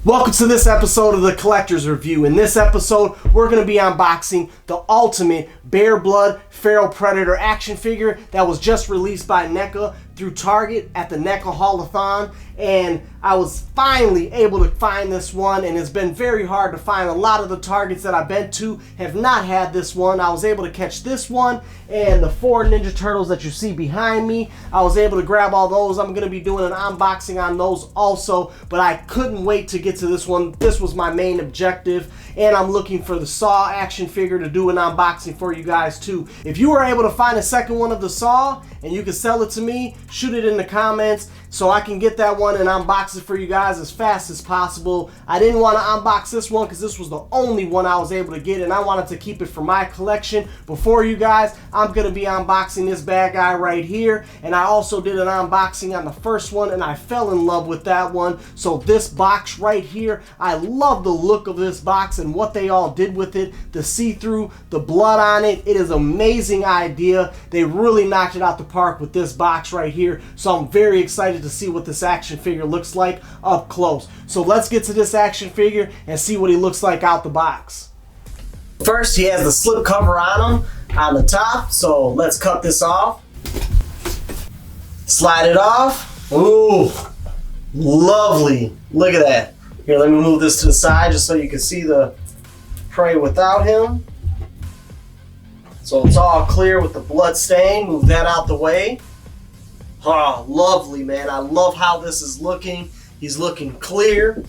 Welcome to this episode of the Collector's Review. In this episode, we're going to be unboxing the ultimate Bare Blood Feral Predator action figure that was just released by Neca through Target at the Neca Haulathon. And I was finally able to find this one, and it's been very hard to find. A lot of the Targets that I've been to have not had this one. I was able to catch this one and the 4 Ninja Turtles that you see behind me. I was able to grab all those. I'm going to be doing an unboxing on those also, but I couldn't wait to get to this one. This was my main objective, and I'm looking for the Saw action figure to do an unboxing for you guys too. If you were able to find a second one of the Saw and you can sell it to me, shoot it in the comments so I can get that one and unbox it for you guys as fast as possible. I didn't want to unbox this one because this was the only one I was able to get, and I wanted to keep it for my collection. Before you guys, I'm going to be unboxing this bad guy right here, and I also did an unboxing on the first one and I fell in love with that one. So this box right here, I love the look of this box and what they all did with it. The see-through, the blood on it, it is an amazing idea. They really knocked it out the park with this box right here, so I'm very excited to see what this action figure looks like up close. So let's get to this action figure and see what he looks like out the box. First, he has the slip cover on him on the top, so let's cut this off. Slide it off. Ooh, lovely. Look at that. Here, let me move this to the side just so you can see the prey without him. So it's all clear with the blood stain. Move that out the way. Oh, lovely, man. I love how this is looking. He's looking clear.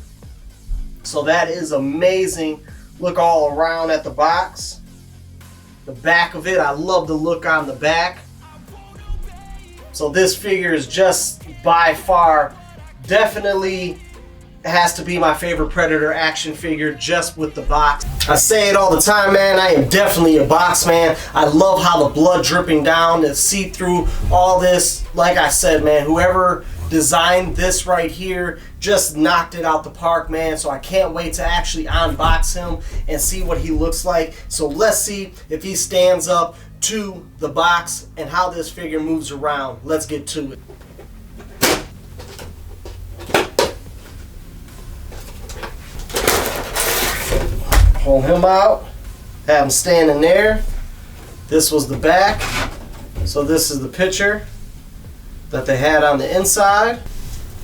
So that is amazing. Look all around at the box. The back of it, I love the look on the back. So this figure is just by far, definitely has to be my favorite Predator action figure just with the box. I say it all the time, man, I am definitely a box man. I love how the blood dripping down, the see-through, all this. Like I said, man, whoever designed this right here just knocked it out the park, man. So I can't wait to actually unbox him and see what he looks like. So let's see if he stands up to the box and how this figure moves around. Let's get to it. Pull him out, have him standing there. This was the back. So this is the picture that they had on the inside.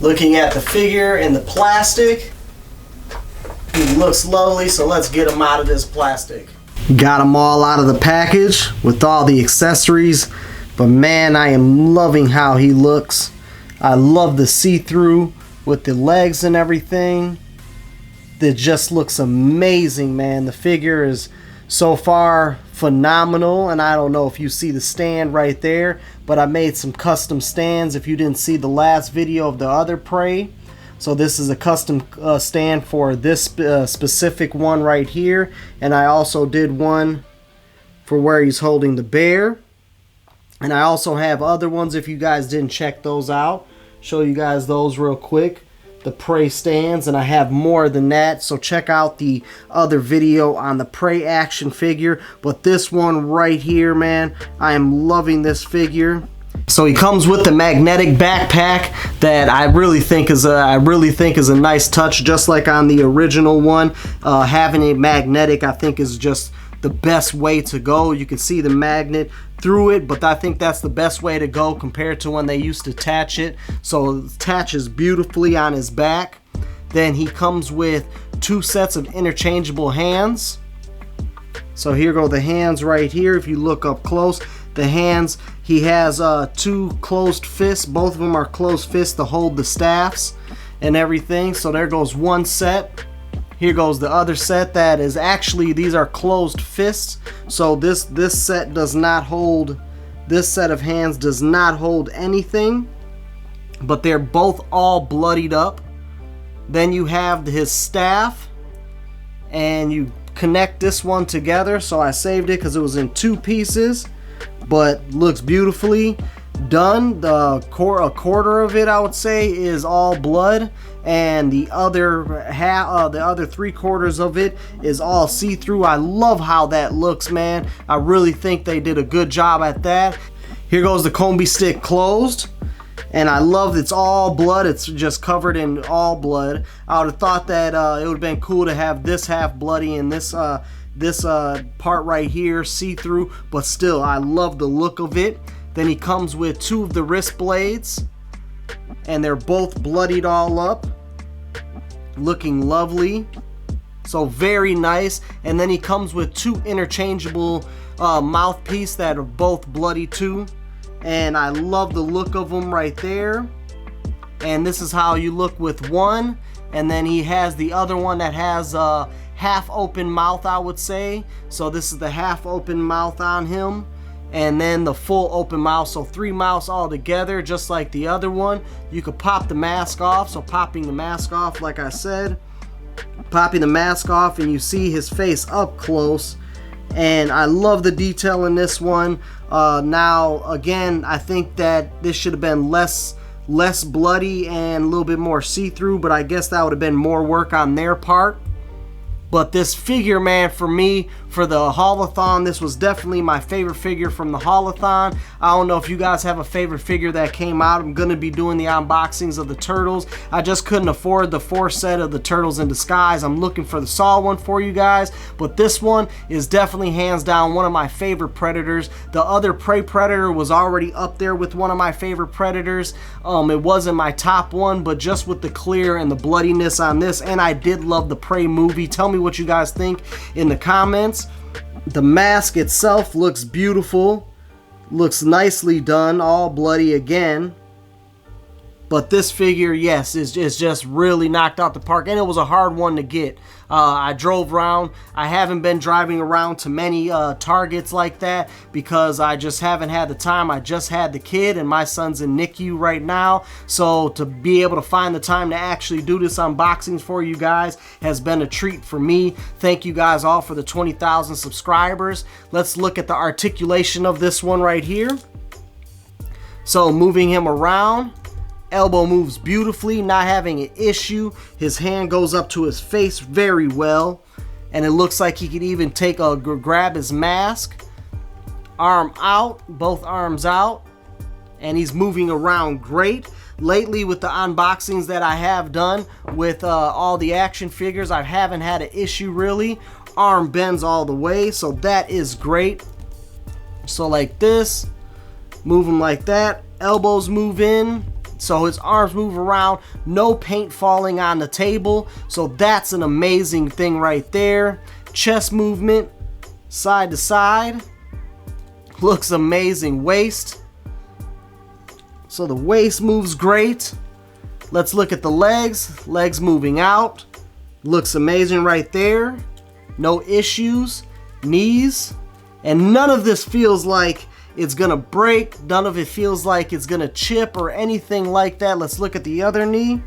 Looking at the figure in the plastic, he looks lovely, so let's get him out of this plastic. Got him all out of the package with all the accessories, but man, I am loving how he looks. I love the see-through with the legs and everything. It just looks amazing, man. The figure is so far phenomenal, and I don't know if you see the stand right there, but I made some custom stands if you didn't see the last video of the other prey. So this is a custom stand for this specific one right here, and I also did one for where he's holding the bear, and I also have other ones if you guys didn't check those out. Show you guys those real quick, the prey stands, and I have more than that, so check out the other video on the prey action figure. But this one right here, man, I am loving this figure. So he comes with the magnetic backpack that I really think is a nice touch, just like on the original one. Having it magnetic, I think, is just the best way to go. You can see the magnet through it, but I think that's the best way to go compared to when they used to attach it. So it attaches beautifully on his back. Then he comes with 2 sets of interchangeable hands. So here go the hands right here. If you look up close, the hands, he has 2 closed fists. Both of them are closed fists to hold the staffs and everything. So there goes one set. Here goes the other set that is actually, these are closed fists. So this set does not hold, this set of hands does not hold anything, but they're both all bloodied up. Then you have his staff, and you connect this one together. So I saved it because it was in 2 pieces, but looks beautifully done. A quarter of it, I would say, is all blood, and the other half, the other 3/4 of it is all see-through. I love how that looks, man. I really think they did a good job at that. Here goes the combi stick closed, And I love it's all blood. It's just covered in all blood. I would have thought that it would have been cool to have this half bloody and this part right here see-through, but still, I love the look of it. Then he comes with 2 of the wrist blades, and they're both bloodied all up, looking lovely. So very nice. And then he comes with 2 interchangeable mouthpiece that are both bloody too, and I love the look of them right there. And this is how you look with one, and then he has the other one that has a half open mouth, I would say. So this is the half open mouth on him, and then the full open mouth. So 3 mouths all together, just like the other one. You could pop the mask off. So popping the mask off, like I said, popping the mask off, and you see his face up close. And I love the detail in this one. Now again, I think that this should have been less bloody and a little bit more see-through, but I guess that would have been more work on their part. But this figure, man, for me, for the Haulathon, this was definitely my favorite figure from the Haulathon. I don't know if you guys have a favorite figure that came out. I'm going to be doing the unboxings of the turtles. I just couldn't afford the 4 set of the turtles in disguise. I'm looking for the Saw one for you guys. But this one is definitely hands down one of my favorite Predators. The other Prey Predator was already up there with one of my favorite Predators. It wasn't my top one, but just with the clear and the bloodiness on this, and I did love the Prey movie. Tell me what you guys think in the comments. The mask itself looks beautiful, looks nicely done, all bloody again. But this figure, yes, is just really knocked out the park, and it was a hard one to get. I drove around. I haven't been driving around to many Targets like that because I just haven't had the time. I just had the kid, and my son's in NICU right now. So to be able to find the time to actually do this unboxings for you guys has been a treat for me. Thank you guys all for the 20,000 subscribers. Let's look at the articulation of this one right here. So moving him around, elbow moves beautifully, not having an issue. His hand goes up to his face very well, and it looks like he could even grab his mask. Arm out, both arms out, and he's moving around great. Lately, with the unboxings that I have done with all the action figures, I haven't had an issue really. Arm bends all the way, so that is great. So like this, move him like that, elbows move in, so his arms move around, no paint falling on the table, so that's an amazing thing right there. Chest movement, side to side, looks amazing. Waist, so the waist moves great. Let's look at the legs. Legs moving out, looks amazing right there, no issues. Knees, and none of this feels like it's gonna break. None of it feels like it's gonna chip or anything like that. Let's look at the other knee.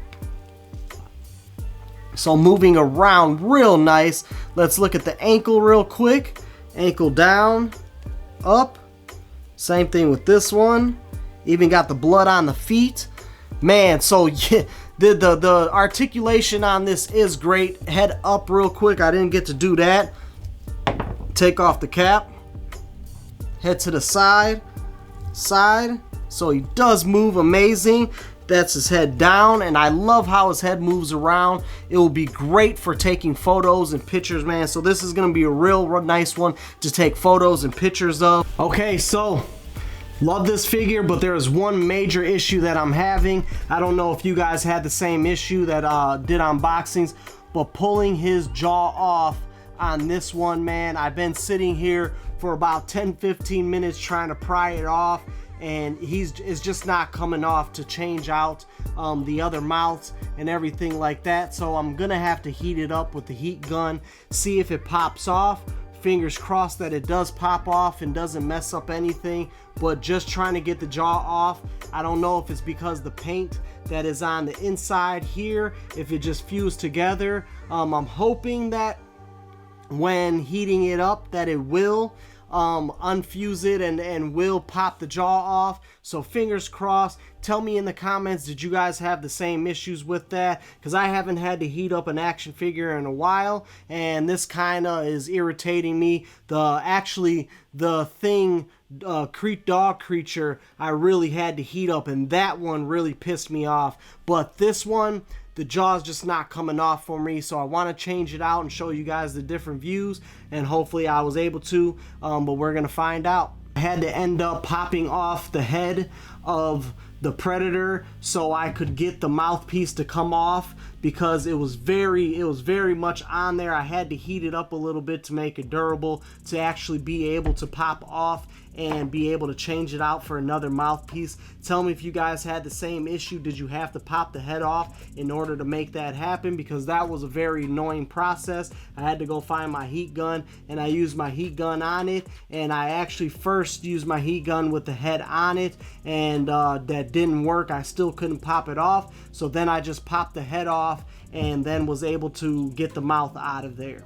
So moving around real nice. Let's look at the ankle real quick. Ankle down, up. Same thing with this one. Even got the blood on the feet. Man, so yeah, the articulation on this is great. Head up real quick. I didn't get to do that. Take off the cap. Head to the side, so he does move amazing. That's his head down, and I love how his head moves around. It will be great for taking photos and pictures, man. So this is gonna be a real nice one to take photos and pictures of. Okay, so love this figure, but there is one major issue that I'm having. I don't know if you guys had the same issue that did unboxings, but pulling his jaw off on this one, man. I've been sitting here for about 10-15 minutes trying to pry it off, and it's just not coming off to change out the other mouths and everything like that. So I'm gonna have to heat it up with the heat gun, see if it pops off. Fingers crossed that it does pop off and doesn't mess up anything, but just trying to get the jaw off. I don't know if it's because the paint that is on the inside here, if it just fused together. I'm hoping that when heating it up that it will. unfuse it and will pop the jaw off. So fingers crossed. Tell me in the comments, did you guys have the same issues with that? Because I haven't had to heat up an action figure in a while, and this kind of is irritating me. The thing, dog creature, I really had to heat up, and that one really pissed me off. But this one, the jaw's just not coming off for me, so I want to change it out and show you guys the different views, and hopefully I was able to, but we're going to find out. I had to end up popping off the head of the Predator so I could get the mouthpiece to come off, because it was very much on there. I had to heat it up a little bit to make it durable, to actually be able to pop off and be able to change it out for another mouthpiece. Tell me if you guys had the same issue. Did you have to pop the head off in order to make that happen? Because that was a very annoying process. I had to go find my heat gun, and I used my heat gun on it, and I actually first used my heat gun with the head on it, and that didn't work. I still couldn't pop it off, so then I just popped the head off and then was able to get the mouth out of there.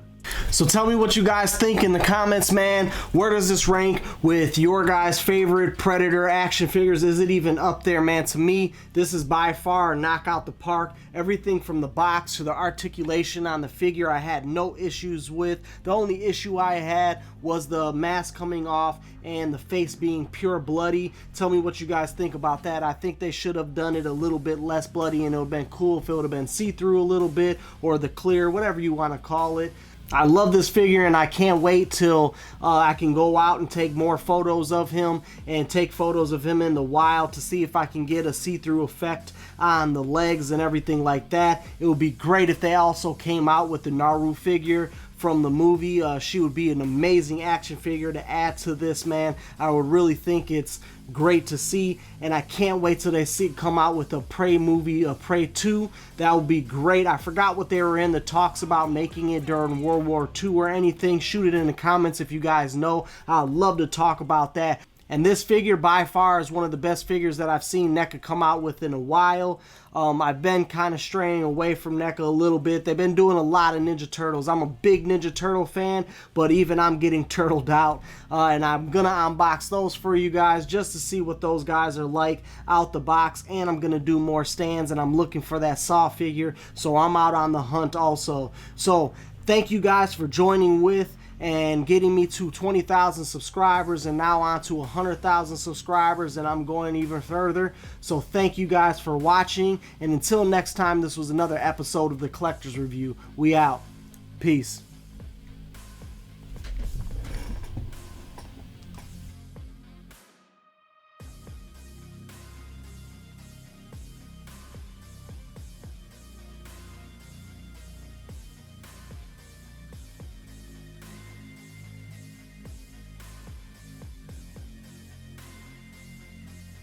So tell me what you guys think in the comments, man. Where does this rank with your guys' favorite Predator action figures? Is it even up there, man? To me, this is by far a knock out the park. Everything from the box to the articulation on the figure, I had no issues with. The only issue I had was the mask coming off and the face being pure bloody. Tell me what you guys think about that. I think they should have done it a little bit less bloody, and it would have been cool if it would have been see-through a little bit, or the clear, whatever you want to call it. I love this figure, and I can't wait till I can go out and take more photos of him and take photos of him in the wild to see if I can get a see-through effect on the legs and everything like that. It would be great if they also came out with the Naru figure from the movie. She would be an amazing action figure to add to this, man. I would really think it's great to see, and I can't wait till they come out with a Prey movie, a Prey 2. That would be great. I forgot what they were in the talks about making it during World War II or anything. Shoot it in the comments if you guys know. I'd love to talk about that. And this figure by far is one of the best figures that I've seen NECA come out with in a while. I've been kind of straying away from NECA a little bit. They've been doing a lot of Ninja Turtles. I'm a big Ninja Turtle fan, but even I'm getting turtled out. And I'm going to unbox those for you guys just to see what those guys are like out the box. And I'm going to do more stands, and I'm looking for that Saw figure. So I'm out on the hunt also. So thank you guys for joining with and getting me to 20,000 subscribers, and now on to 100,000 subscribers, and I'm going even further. So thank you guys for watching, and until next time, this was another episode of the Collector's Review. We out. Peace.